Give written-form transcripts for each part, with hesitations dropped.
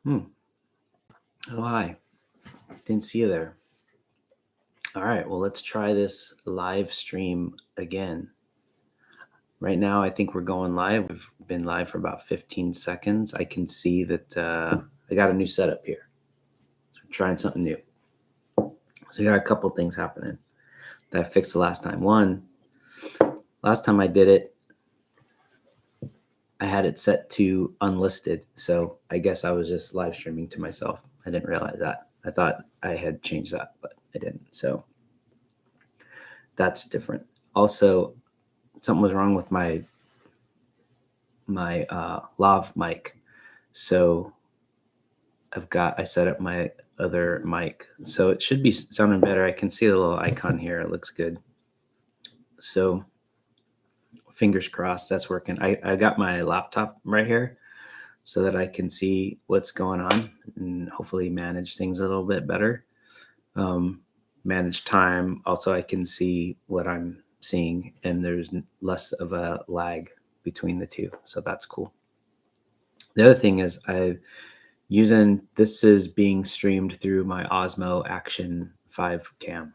Hmm. Oh, hi. Didn't see you there. All right. Well, let's try this live stream again. Right now, I think we're going live. We've been live for about 15 seconds. I can see that I got a new setup here. So we're trying something new. So we got a couple things happening that I fixed the last time. One, last time I did it, I had it set to unlisted. So I guess I was just live streaming to myself. I didn't realize that. I thought I had changed that, but I didn't. So that's different. Also, something was wrong with my lav mic, so I set up my other mic, so it should be sounding better. I can see the little icon here. It looks good. So fingers crossed that's working. I got my laptop right here so that I can see what's going on and hopefully manage things a little bit better. Manage time. Also, I can see what I'm seeing, and there's less of a lag between the two, so that's cool. The other thing is this is being streamed through my Osmo Action 5 cam,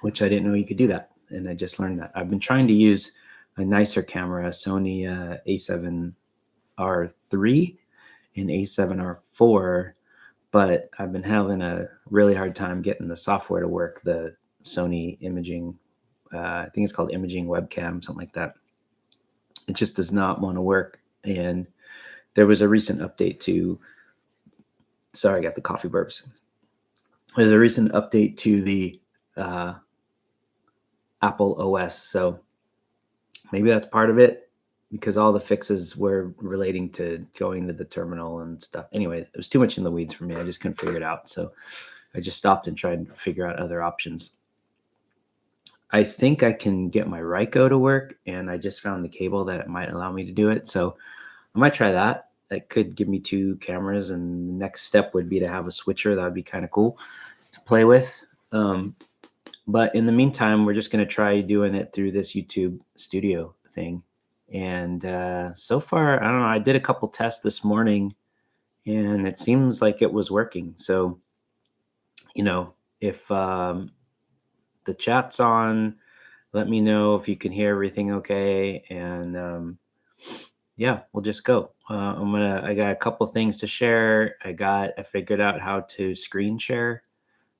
which I didn't know you could do that, and I just learned that. I've been trying to use a nicer camera, Sony A7R3 and A7R4, but I've been having a really hard time getting the software to work. The Sony imaging, I think it's called imaging webcam, something like that. It just does not want to work. And there was a recent update to, sorry, I got the coffee burps. There's a recent update to the Apple OS. So maybe that's part of it, because all the fixes were relating to going to the terminal and stuff. Anyways, it was too much in the weeds for me. I just couldn't figure it out. So I just stopped and tried to figure out other options. I think I can get my Ryko to work, and I just found the cable that might allow me to do it. So I might try that. That could give me two cameras, and the next step would be to have a switcher. That would be kind of cool to play with. But in the meantime, we're just going to try doing it through this YouTube studio thing. And so far, I don't know, I did a couple tests this morning, and it seems like it was working. So, if the chat's on, let me know if you can hear everything okay. And yeah, we'll just go. I got a couple things to share. I figured out how to screen share.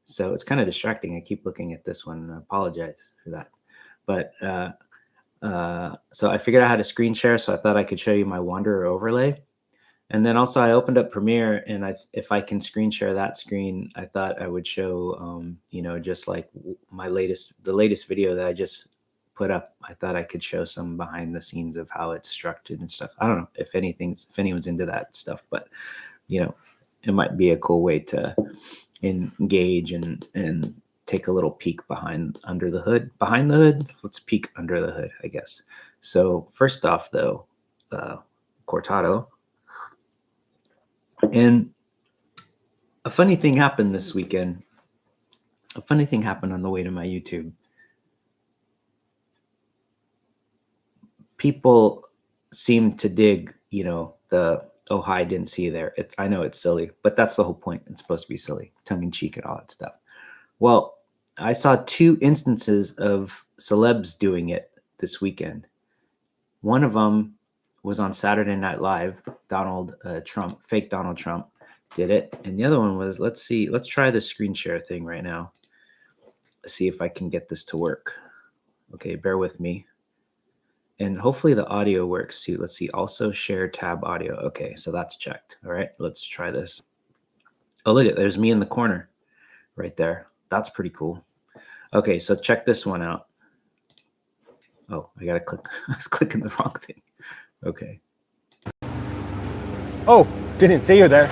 So it's kind of distracting. I keep looking at this one. I apologize for that. But so I figured out how to screen share. So I thought I could show you my Wanderer overlay. And then also I opened up Premiere, and if I can screen share that screen, I thought I would show, just like the latest video that I just put up. I thought I could show some behind the scenes of how it's structured and stuff. I don't know if anyone's into that stuff, but it might be a cool way to engage and take a little peek behind the hood. Let's peek under the hood, I guess. So first off, though, Cortado. And a funny thing happened this weekend. A funny thing happened on the way to my YouTube. People seem to dig, the "oh hi, didn't see you there." I know it's silly, but that's the whole point. It's supposed to be silly, tongue in cheek, and all that stuff. Well, I saw two instances of celebs doing it this weekend. One of them was on Saturday Night Live. Donald Trump, fake Donald Trump, did it, and the other one was, let's try the screen share thing right now. Let's see if I can get this to work. Okay, bear with me. And hopefully the audio works too. Let's see, also share tab audio. Okay, so that's checked. All right, let's try this. Oh, look at, there's me in the corner right there. That's pretty cool. Okay, so check this one out. Oh, I gotta click. I was clicking the wrong thing. Okay. Oh, didn't see you there.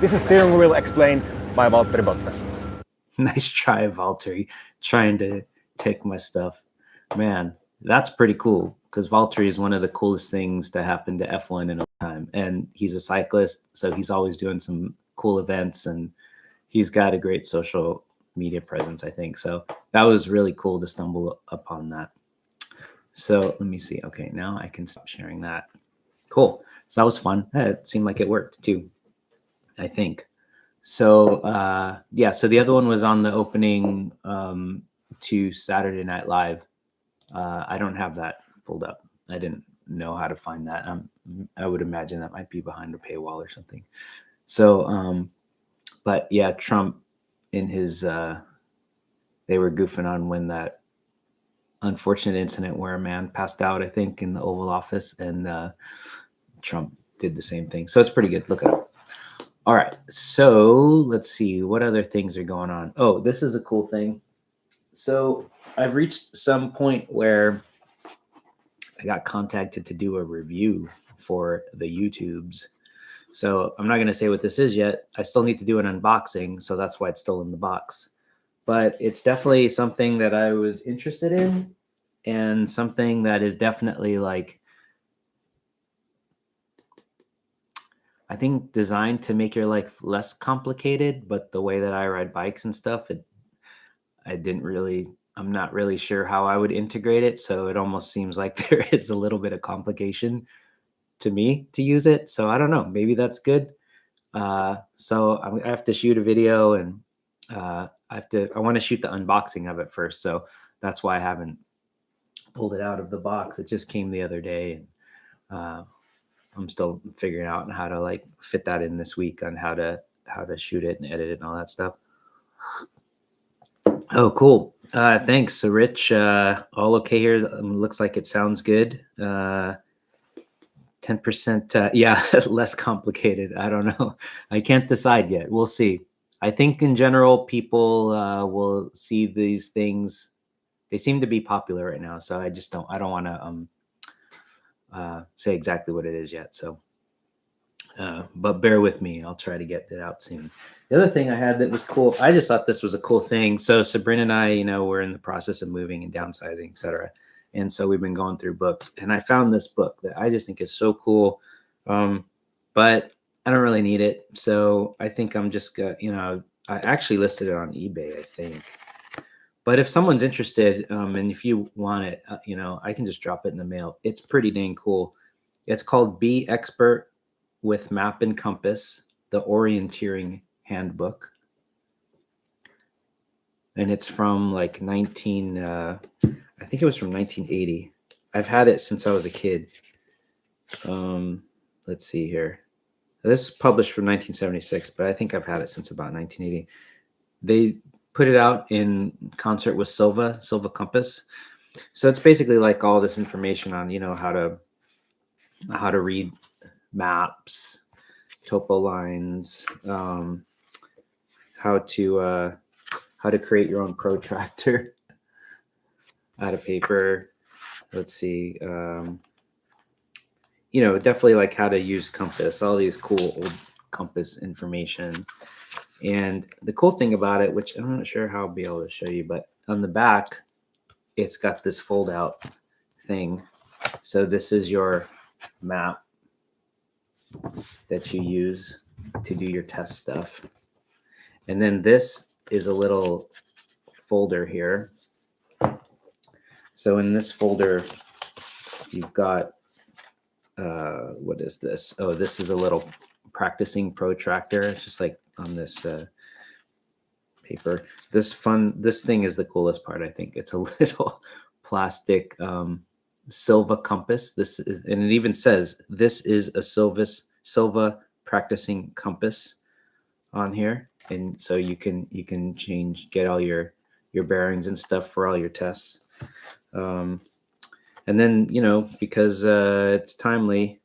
This is Steering Wheel Explained by Valtteri Bottas. Nice try, Valtteri, trying to take my stuff. Man, that's pretty cool, because Valtteri is one of the coolest things to happen to F1 in a time. And he's a cyclist, so he's always doing some cool events, and he's got a great social media presence, I think. So that was really cool to stumble upon that. So let me see. Okay, now I can stop sharing that. Cool. So that was fun. It seemed like it worked too. I think. So yeah, so the other one was on the opening to Saturday Night Live. I don't have that pulled up. I didn't know how to find that. I would imagine that might be behind a paywall or something. So, but yeah, Trump in his, they were goofing on when that unfortunate incident where a man passed out, I think, in the Oval Office, and Trump did the same thing. So it's pretty good. Look it up. All right. So let's see what other things are going on. Oh, this is a cool thing. So I've reached some point where I got contacted to do a review for the YouTubes. So I'm not going to say what this is yet. I still need to do an unboxing. So that's why it's still in the box. But it's definitely something that I was interested in, and something that is definitely like, I think, designed to make your life less complicated. But the way that I ride bikes and stuff, I'm not really sure how I would integrate it. So it almost seems like there is a little bit of complication to me to use it. So I don't know, maybe that's good. So I have to shoot a video, and I want to shoot the unboxing of it first. So that's why I haven't pulled it out of the box. It just came the other day, and I'm still figuring out how to like fit that in this week on how to shoot it and edit it and all that stuff. Oh, cool. Thanks. So Rich, all okay here. Looks like it sounds good. 10%. Yeah, less complicated. I don't know. I can't decide yet. We'll see. I think in general, people will see these things. They seem to be popular right now. So I don't want to say exactly what it is yet. So, but bear with me. I'll try to get it out soon. The other thing I had that was cool, I just thought this was a cool thing. So Sabrina and I, we're in the process of moving and downsizing, et cetera. And so we've been going through books, and I found this book that I just think is so cool. But I don't really need it. So I think I'm just I actually listed it on eBay, I think. But if someone's interested, and if you want it, I can just drop it in the mail. It's pretty dang cool. It's called Be Expert with Map and Compass, the Orienteering Handbook. And it's from like I think it was from 1980. I've had it since I was a kid. Let's see here. This was published from 1976, but I think I've had it since about 1980. They put it out in concert with Silva Compass. So it's basically like all this information on, how to read maps, topo lines, how to create your own protractor out of paper. Let's see. Definitely like how to use compass, all these cool old compass information. And the cool thing about it, which I'm not sure how I'll be able to show you, but on the back, it's got this fold out thing. So this is your map that you use to do your test stuff. And then this is a little folder here. So in this folder, you've got, what is this? Oh, this is a little practicing protractor. It's just like on this paper. This thing is the coolest part, I think. It's a little plastic Silva compass. And it even says this is a Silva practicing compass on here. And so you can get all your bearings and stuff for all your tests. And then, because it's timely,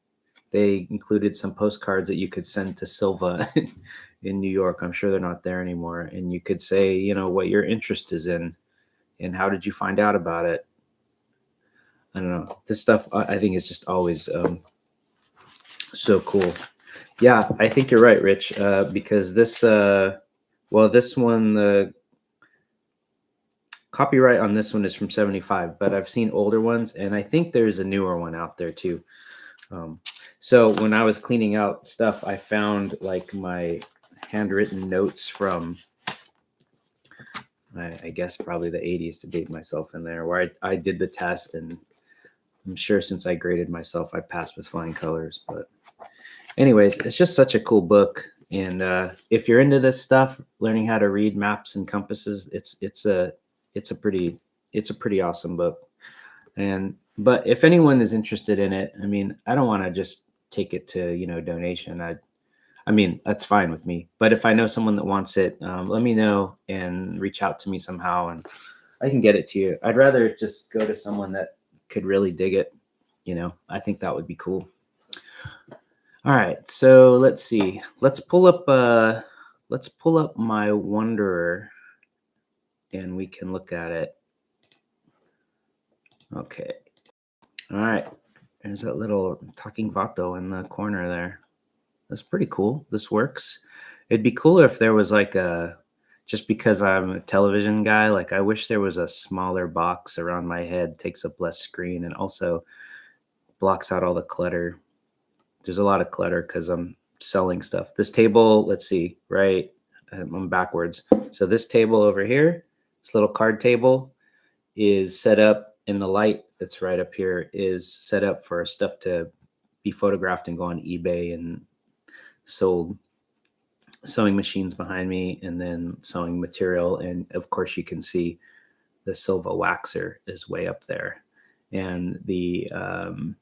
they included some postcards that you could send to Silva in New York. I'm sure they're not there anymore. And you could say, what your interest is in, and how did you find out about it? I don't know. This stuff, I think, is just always so cool. Yeah, I think you're right, Rich, because this one, the copyright on this one is from 75, but I've seen older ones, and I think there's a newer one out there too. So when I was cleaning out stuff, I found like my handwritten notes from, I guess, probably the 80s, to date myself in there, where I did the test, and I'm sure since I graded myself, I passed with flying colors. But anyways, it's just such a cool book. And if you're into this stuff, learning how to read maps and compasses, it's a pretty awesome book. But if anyone is interested in it, I mean, I don't want to just take it to donation. I mean, that's fine with me. But if I know someone that wants it, let me know and reach out to me somehow, and I can get it to you. I'd rather just go to someone that could really dig it. I think that would be cool. All right, so let's see. Let's pull up my Wanderer, and we can look at it. Okay. All right. There's that little talking Vato in the corner there. That's pretty cool. This works. It'd be cooler if there was like just because I'm a television guy, like I wish there was a smaller box around my head, takes up less screen, and also blocks out all the clutter. There's a lot of clutter because I'm selling stuff. This table, let's see, right? I'm backwards. So this table over here, this little card table is set up, and the light that's right up here is set up for stuff to be photographed and go on eBay and sold. Sewing machines behind me, and then sewing material. And of course you can see the Silva waxer is way up there. And I've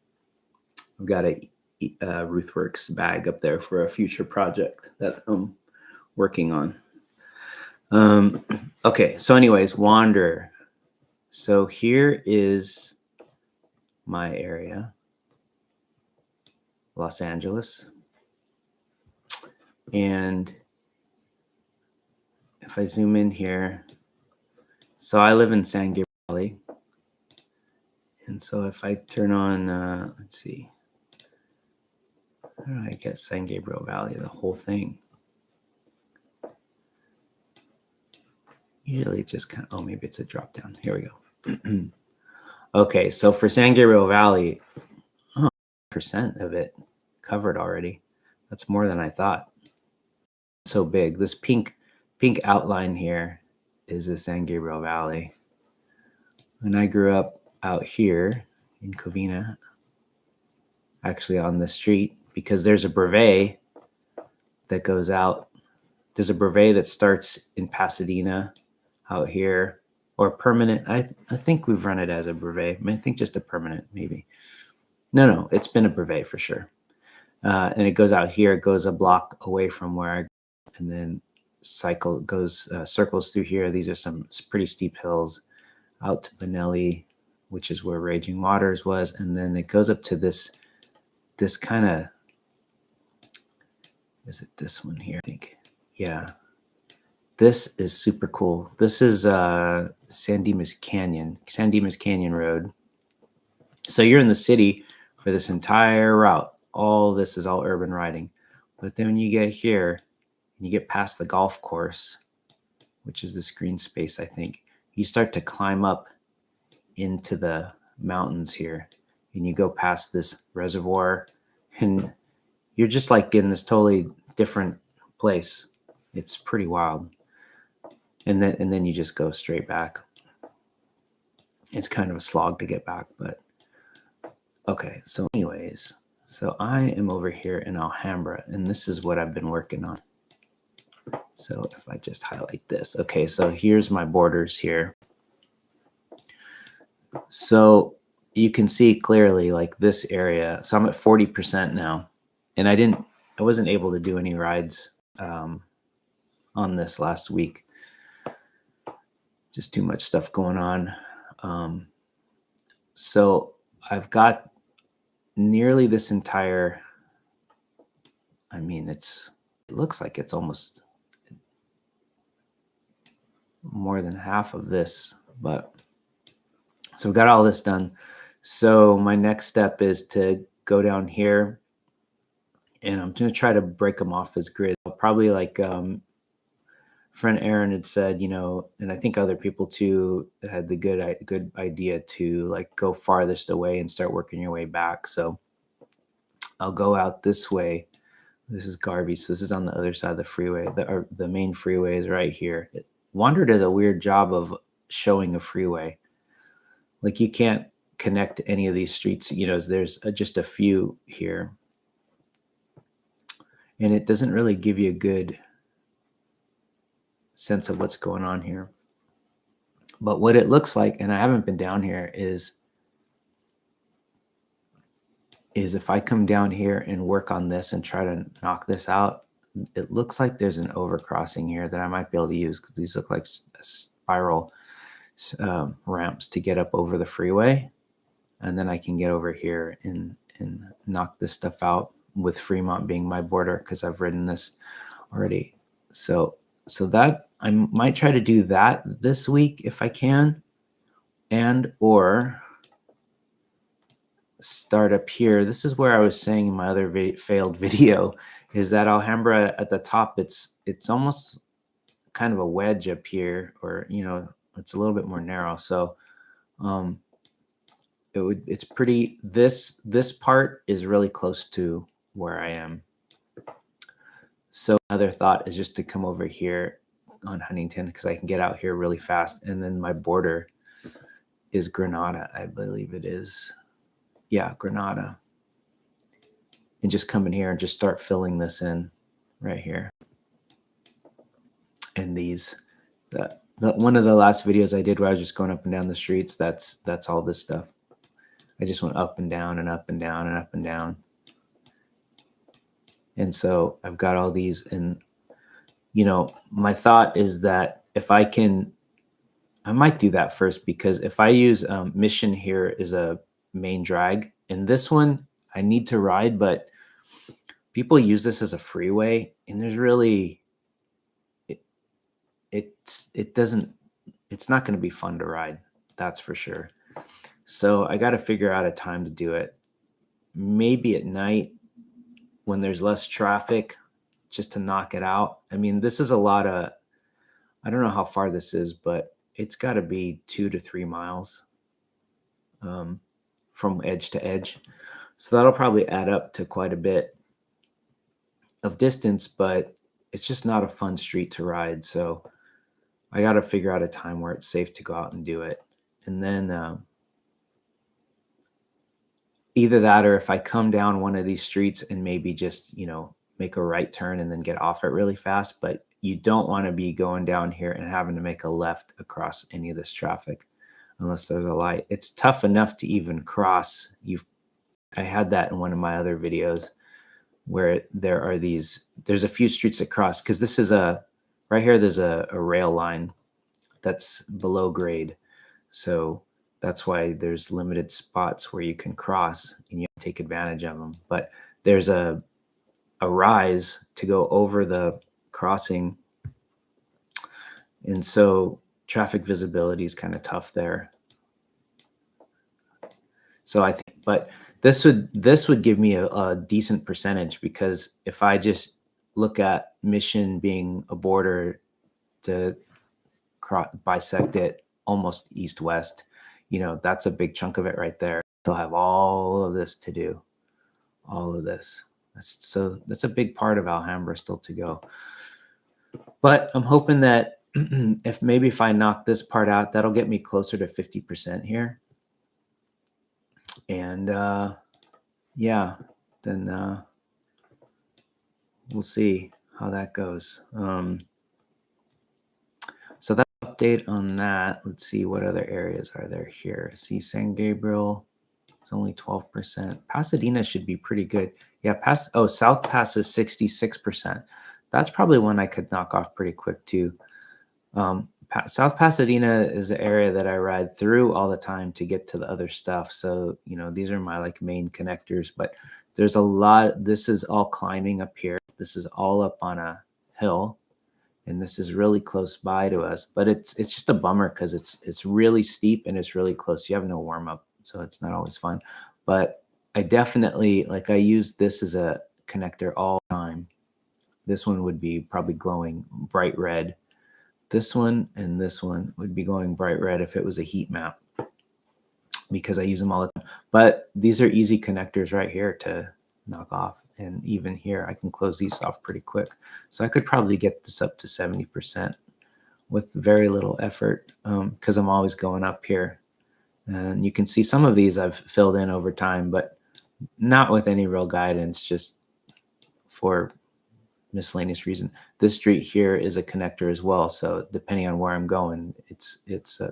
got a Ruthworks bag up there for a future project that I'm working on. Okay, so anyways, Wanderer. So here is my area, Los Angeles. And if I zoom in here, so I live in San Gabriel Valley. And so if I turn on, let's see, how do I get San Gabriel Valley, the whole thing? Usually it just kind of, oh, maybe it's a drop down. Here we go. Okay, so for San Gabriel Valley, 100% of it covered already. That's more than I thought. So big. This pink outline here is the San Gabriel Valley. And I grew up out here in Covina, actually on the street, because there's a brevet that goes out. There's a brevet that starts in Pasadena out here, or permanent. I think we've run it as a brevet. I think just a permanent, maybe. No, it's been a brevet for sure. And it goes out here. It goes a block away from where I grew up, and then circles through here. These are some pretty steep hills out to Benelli, which is where Raging Waters was. And then it goes up to this kind of, is it this one here? I think. Yeah. This is super cool. This is San Dimas Canyon Road. So you're in the city for this entire route. All this is all urban riding. But then when you get here, and you get past the golf course, which is this green space, I think, you start to climb up into the mountains here, and you go past this reservoir, and you're just like in this totally different place. It's pretty wild. And then you just go straight back. It's kind of a slog to get back, but okay. So anyways, so I am over here in Alhambra, and this is what I've been working on. So if I just highlight this, okay, so here's my borders here. So you can see clearly like this area. So I'm at 40% now, and I wasn't able to do any rides on this last week. Just too much stuff going on. So I've got nearly this entire, I mean, it looks like it's almost more than half of this, but so we've got all this done. So my next step is to go down here, and I'm going to try to break them off as grids. Probably like friend Aaron had said, and I think other people too had the good idea to like go farthest away and start working your way back. So I'll go out this way. This is Garvey. So this is on the other side of the freeway. The main freeway is right here. Wander does a weird job of showing a freeway. Like you can't connect any of these streets. There's just a few here. and it doesn't really give you a good sense of what's going on here. But what it looks like, and I haven't been down here, is if I come down here and work on this and try to knock this out, it looks like there's an overcrossing here that I might be able to use, because these look like spiral ramps to get up over the freeway. And then I can get over here and knock this stuff out, with Fremont being my border, because I've ridden this already. So that I might try to do that this week if I can, and or start up here. This is where I was saying in my other failed video, is that Alhambra at the top, it's almost kind of a wedge up here, or it's a little bit more narrow. So it's pretty, this part is really close to where I am. So another thought is just to come over here on Huntington, because I can get out here really fast. And then my border is Granada, I believe it is. Yeah, Granada. And just come in here and just start filling this in right here. And these, one of the last videos I did where I was just going up and down the streets, that's all this stuff. I just went up and down and up and down and up and down. And so I've got all these, and my thought is that if I might do that first, because if I use Mission here as a main drag, and this one I need to ride, but people use this as a freeway, and there's really, it's not going to be fun to ride, that's for sure. So I got to figure out a time to do it, maybe at night when there's less traffic, just to knock it out. I mean, this is a lot of, I don't know how far this is, but it's got to be 2 to 3 miles from edge to edge. So that'll probably add up to quite a bit of distance, but it's just not a fun street to ride. So I got to figure out a time where it's safe to go out and do it. And then either that, or if I come down one of these streets and maybe just, make a right turn and then get off it really fast. But you don't want to be going down here and having to make a left across any of this traffic unless there's a light. It's tough enough to even cross. I had that in one of my other videos where there's a few streets that cross, because this is right here, there's a rail line that's below grade. So that's why there's limited spots where you can cross and you take advantage of them. But there's a rise to go over the crossing. And so traffic visibility is kind of tough there. So I think, but this would give me a decent percentage, because if I just look at Mission being a border to bisect it almost east-west, that's a big chunk of it right there. They'll have all of this to do, all of this. That's a big part of Alhambra still to go. But I'm hoping that if I knock this part out, that'll get me closer to 50% here. And yeah, then we'll see how that goes. So that update on that. Let's see what other areas are there here. See, San Gabriel, it's only 12%. Pasadena should be pretty good. Yeah, South Pass is 66%. That's probably one I could knock off pretty quick too. South Pasadena is the area that I ride through all the time to get to the other stuff. So, these are my main connectors, but there's a lot. This is all climbing up here. This is all up on a hill, and this is really close by to us, but it's just a bummer because it's really steep and it's really close. You have no warm up, so it's not always fun. But I definitely, I use this as a connector all the time. This one would be probably glowing bright red. This one and this one would be glowing bright red if it was a heat map, because I use them all the time. But these are easy connectors right here to knock off. And even here, I can close these off pretty quick. So I could probably get this up to 70% with very little effort, because I'm always going up here. And you can see some of these I've filled in over time, but not with any real guidance, just for miscellaneous reason. This street here is a connector as well. So depending on where I'm going, it's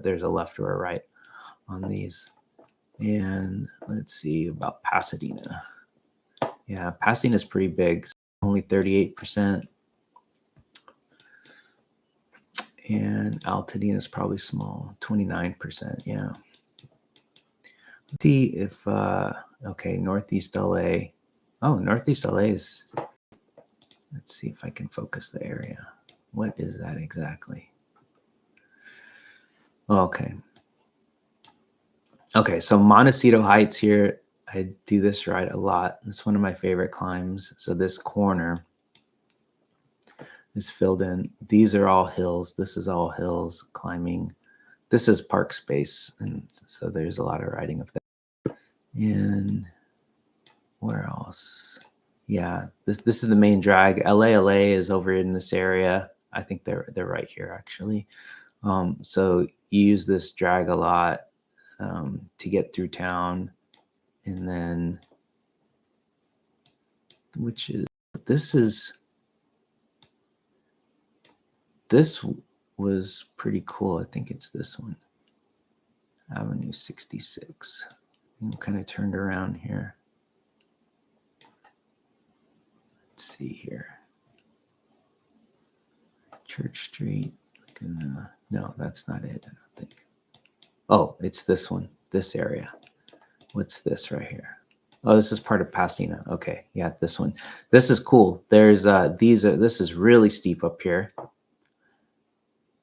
there's a left or a right on these. And let's see about Pasadena. Yeah, Pasadena is pretty big, only 38%. And Altadena is probably small, 29%. Yeah. Let's see if, okay, Northeast LA. Oh, Northeast LA is, let's see if I can focus the area. What is that exactly? Oh, okay. Okay, so Montecito Heights here, I do this ride a lot. It's one of my favorite climbs. So this corner is filled in. These are all hills. This is all hills climbing. This is park space. And so there's a lot of riding up there. And where else? Yeah, this is the main drag. LA is over in this area. I think they're right here actually. So you use this drag a lot to get through town. And then, this was pretty cool. I think it's this one, Avenue 66. I'm kind of turned around here. Let's see here. Church Street. No, that's not it, I don't think. Oh, it's this one, this area. What's this right here? Oh, this is part of Pasadena. Okay, yeah, this one. This is cool. There's this is really steep up here.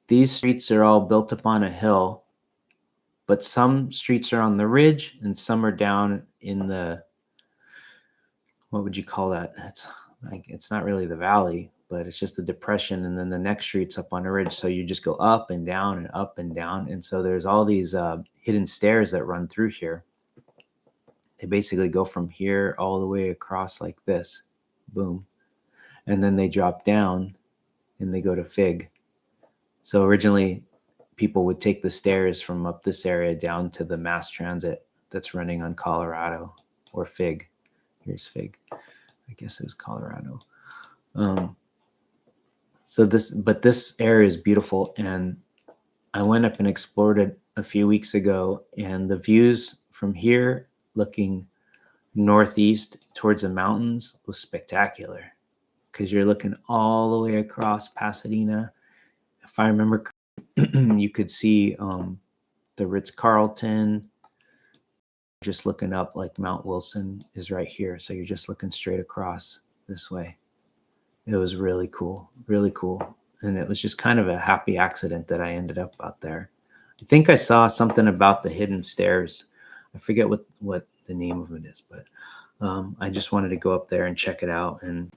These streets are all built up on a hill, but some streets are on the ridge and some are down in the, what would you call that? It's not really the valley, but it's just the depression. And then the next street's up on a ridge. So you just go up and down and up and down. And so there's all these hidden stairs that run through here. They basically go from here all the way across like this, boom. And then they drop down and they go to Fig. So originally people would take the stairs from up this area down to the mass transit that's running on Colorado or Fig. Here's Fig. I guess it was Colorado. But this area is beautiful. And I went up and explored it a few weeks ago, and the views from here looking northeast towards the mountains was spectacular because you're looking all the way across Pasadena. If I remember, you could see the Ritz-Carlton. Just looking up, like Mount Wilson is right here. So you're just looking straight across this way. It was really cool, really cool. And it was just kind of a happy accident that I ended up out there. I think I saw something about the hidden stairs. I forget what the name of it is, but I just wanted to go up there and check it out. And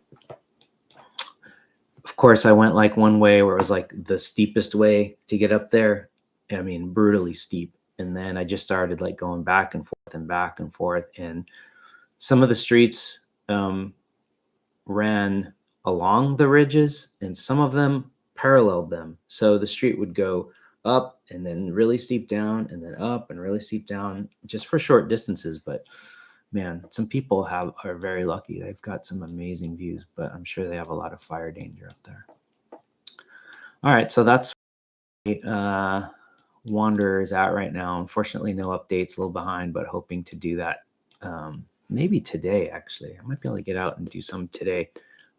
of course I went like one way where it was like the steepest way to get up there. I mean, brutally steep. And then I just started like going back and forth and back and forth. And some of the streets ran along the ridges and some of them paralleled them. So the street would go up and then really steep down and then up and really steep down just for short distances. But man, some people are very lucky. They've got some amazing views, but I'm sure they have a lot of fire danger up there. All right, so that's Wanderer is out right now. Unfortunately, no updates, a little behind, but hoping to do that maybe today, actually. I might be able to get out and do some today.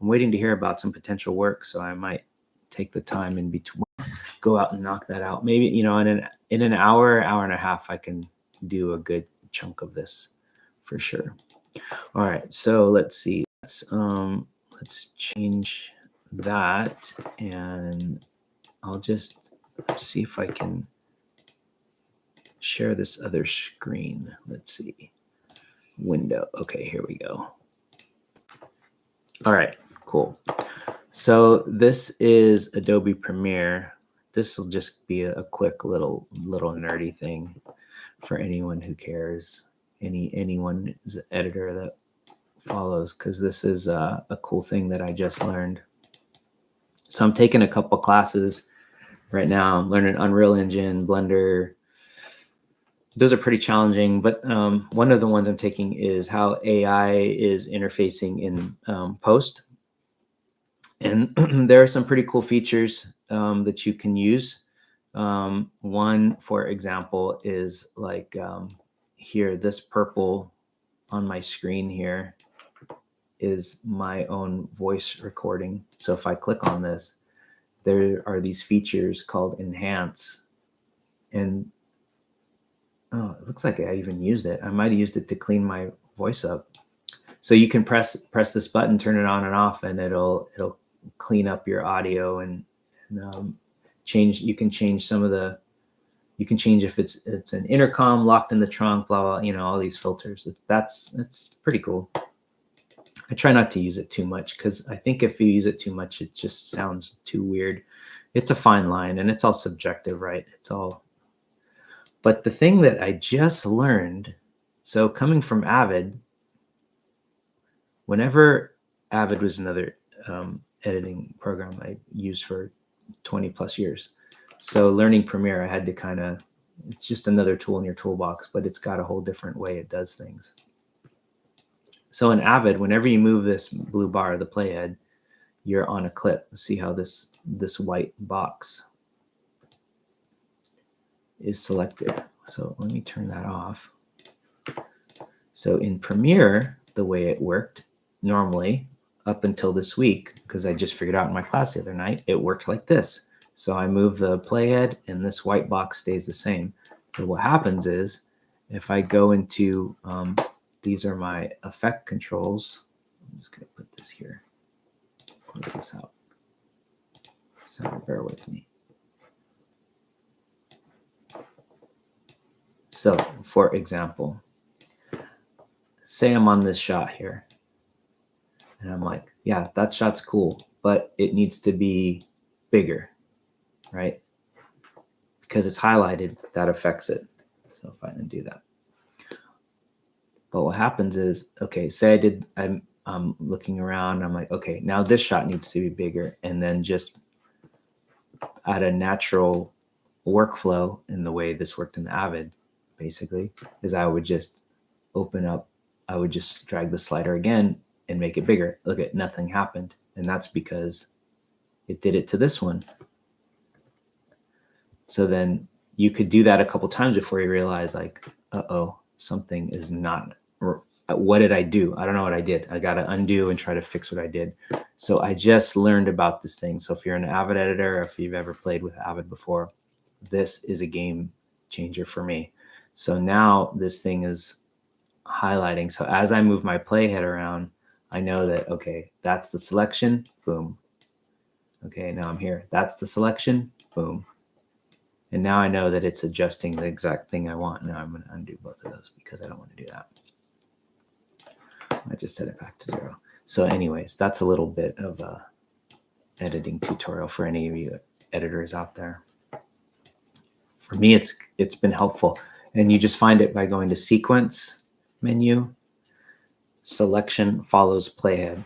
I'm waiting to hear about some potential work, so I might take the time in between, go out and knock that out. Maybe, in an hour and a half, I can do a good chunk of this for sure. All right, so let's see. Let's change that, and I'll just see if I can share this other screen. Let's see. Window. Okay, here we go. All right, cool. So this is Adobe Premiere. This will just be a quick little nerdy thing for anyone who cares, anyone's editor that follows, because this is a cool thing that I just learned. So I'm taking a couple classes right now. I'm learning Unreal Engine, Blender. Those are pretty challenging, but one of the ones I'm taking is how AI is interfacing in post. And there are some pretty cool features that you can use. One, for example, is like here, this purple on my screen here is my own voice recording. So if I click on this, there are these features called Enhance. And oh, it looks like I even used it. I might have used it to clean my voice up. So you can press this button, turn it on and off, and it'll clean up your audio and change. You can change some of the. You can change if it's an intercom locked in the trunk, blah blah. You know, all these filters. That's pretty cool. I try not to use it too much because I think if you use it too much, it just sounds too weird. It's a fine line, and it's all subjective, right? It's all. But the thing that I just learned, so coming from Avid, whenever Avid was another editing program I used for 20 plus years. So learning Premiere, I had to kind of, it's just another tool in your toolbox, but it's got a whole different way it does things. So in Avid, whenever you move this blue bar, the playhead, you're on a clip. See how this white box is selected. So let me turn that off. So in Premiere, the way it worked normally up until this week, because I just figured out in my class the other night, it worked like this. So I move the playhead and this white box stays the same. But what happens is if I go into, these are my effect controls. I'm just going to put this here. Close this out. So bear with me. So for example, say I'm on this shot here. And I'm like, yeah, that shot's cool, but it needs to be bigger, right? Because it's highlighted, that affects it. So if I undo that. But what happens is, okay, say I'm looking around, I'm like, okay, now this shot needs to be bigger. And then just at a natural workflow in the way this worked in the Avid, basically, is I would just open up, I would just drag the slider again and make it bigger. Look at, nothing happened. And that's because it did it to this one. So then you could do that a couple times before you realize like, uh-oh, something is not, what did I do? I don't know what I did. I got to undo and try to fix what I did. So I just learned about this thing. So if you're an Avid editor, or if you've ever played with Avid before, this is a game changer for me. So now this thing is highlighting. So as I move my playhead around, I know that, okay, that's the selection, boom. Okay, now I'm here. That's the selection, boom. And now I know that it's adjusting the exact thing I want. Now I'm going to undo both of those because I don't want to do that. I just set it back to 0. So anyways, that's a little bit of a editing tutorial for any of you editors out there. For me, it's been helpful. And you just find it by going to Sequence menu, Selection follows Playhead.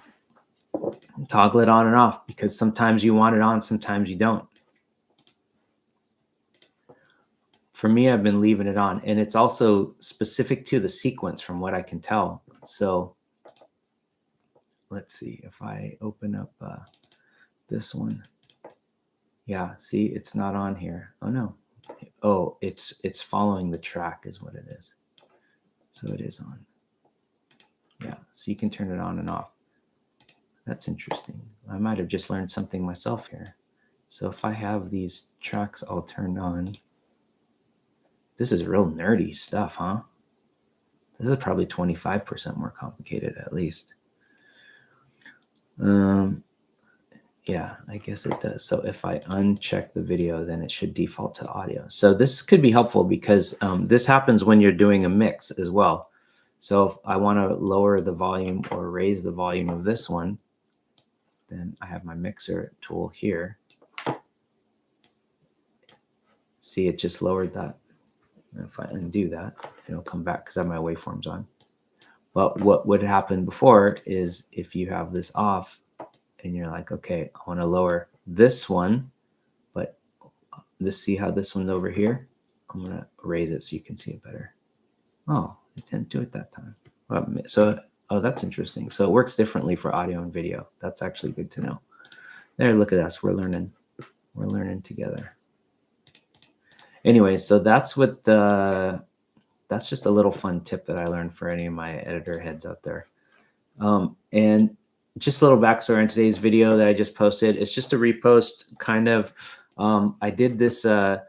Toggle it on and off because sometimes you want it on, sometimes you don't. For me, I've been leaving it on, and it's also specific to the sequence from what I can tell. So let's see if I open up this one. Yeah, see, it's not on here. Oh no. Oh, it's following the track is what it is. So it is on. Yeah, so you can turn it on and off. That's interesting. I might have just learned something myself here. So if I have these tracks all turned on, this is real nerdy stuff, huh? This is probably 25% more complicated at least. Yeah, I guess it does. So if I uncheck the video, then it should default to audio. So this could be helpful because this happens when you're doing a mix as well. So if I want to lower the volume or raise the volume of this one, then I have my mixer tool here. See, it just lowered that. And if I undo that, it'll come back because I have my waveforms on. But what would happen before is if you have this off and you're like, okay, I want to lower this one, but see how this one's over here? I'm going to raise it so you can see it better. Oh, I didn't do it that time. So, oh, that's interesting. So it works differently for audio and video. That's actually good to know. There, look at us. We're learning together. Anyway, so that's what that's just a little fun tip that I learned for any of my editor heads out there. And just a little backstory on today's video that I just posted. It's just a repost, kind of. I did this. I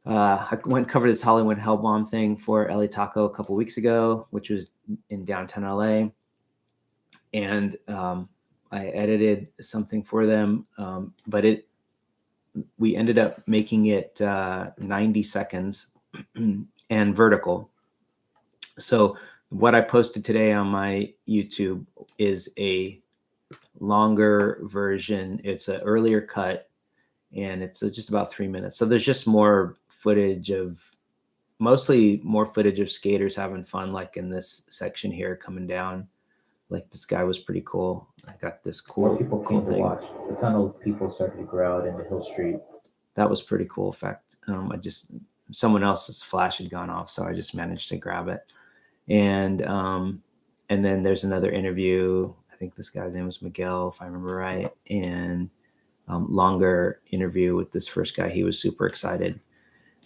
went and covered this Hollywood Hellbomb thing for LA Taco a couple weeks ago, which was in downtown LA, and I edited something for them, but we ended up making it 90 seconds and vertical. So what I posted today on my YouTube is a longer version. It's an earlier cut, and it's just about 3 minutes. So there's just more footage mostly more footage of skaters having fun, like in this section here coming down. Like this guy was pretty cool. I got this cool people came to watch. A ton of people started to grow out into Hill Street. That was pretty cool effect. Someone else's flash had gone off, so I just managed to grab it. And then there's another interview. I think this guy's name was Miguel, if I remember right. And longer interview with this first guy. He was super excited.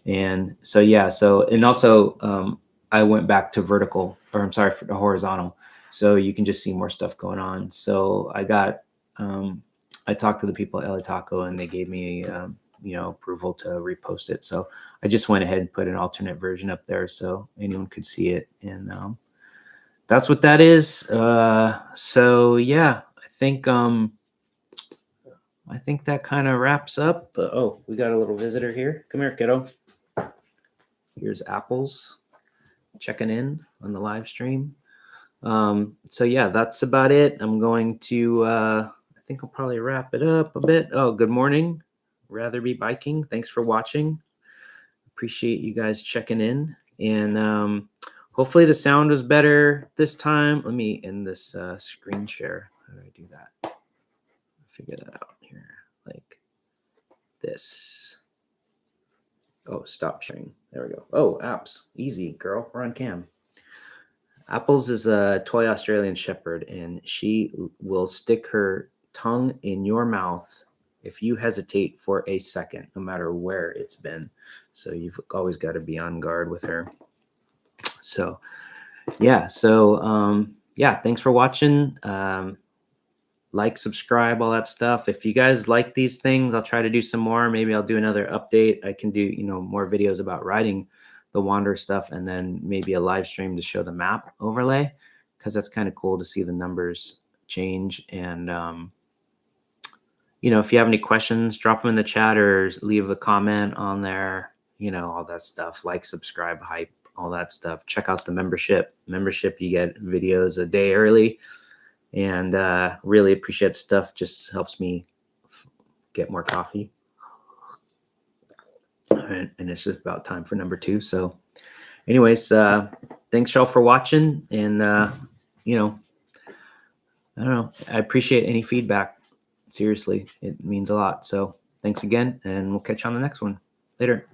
And so, yeah. And also I went back to for the horizontal. So you can just see more stuff going on. So I talked to the people at LA Taco, and they gave me, approval to repost it. So I just went ahead and put an alternate version up there so anyone could see it. And that's what that is. So yeah, I think that kind of wraps up. Oh, we got a little visitor here. Come here, kiddo. Here's Apples checking in on the live stream. So yeah, that's about it. I'm going to, I think I'll probably wrap it up a bit. Oh, good morning. Rather Be Biking. Thanks for watching. Appreciate you guys checking in. And hopefully the sound was better this time. Let me end this screen share. How do I do that? Figure that out here. Like this. Oh, stop sharing. There we go. Oh, apps. Easy, girl. We're on cam. Apples is a toy Australian Shepherd, and she will stick her tongue in your mouth if you hesitate for a second, no matter where it's been. So you've always got to be on guard with her. So, yeah. So, yeah, thanks for watching. Like, subscribe, all that stuff. If you guys like these things, I'll try to do some more. Maybe I'll do another update. I can do, more videos about riding the Wanderer stuff, and then maybe a live stream to show the map overlay, because that's kind of cool to see the numbers change. And if you have any questions, drop them in the chat or leave a comment on there. All that stuff. Like, subscribe, hype, all that stuff. Check out the membership. You get videos a day early, and really appreciate stuff. Just helps me get more coffee. And it's just about time for number 2. So anyways, thanks y'all for watching. And, I don't know, I appreciate any feedback. Seriously, it means a lot. So thanks again, and we'll catch you on the next one. Later.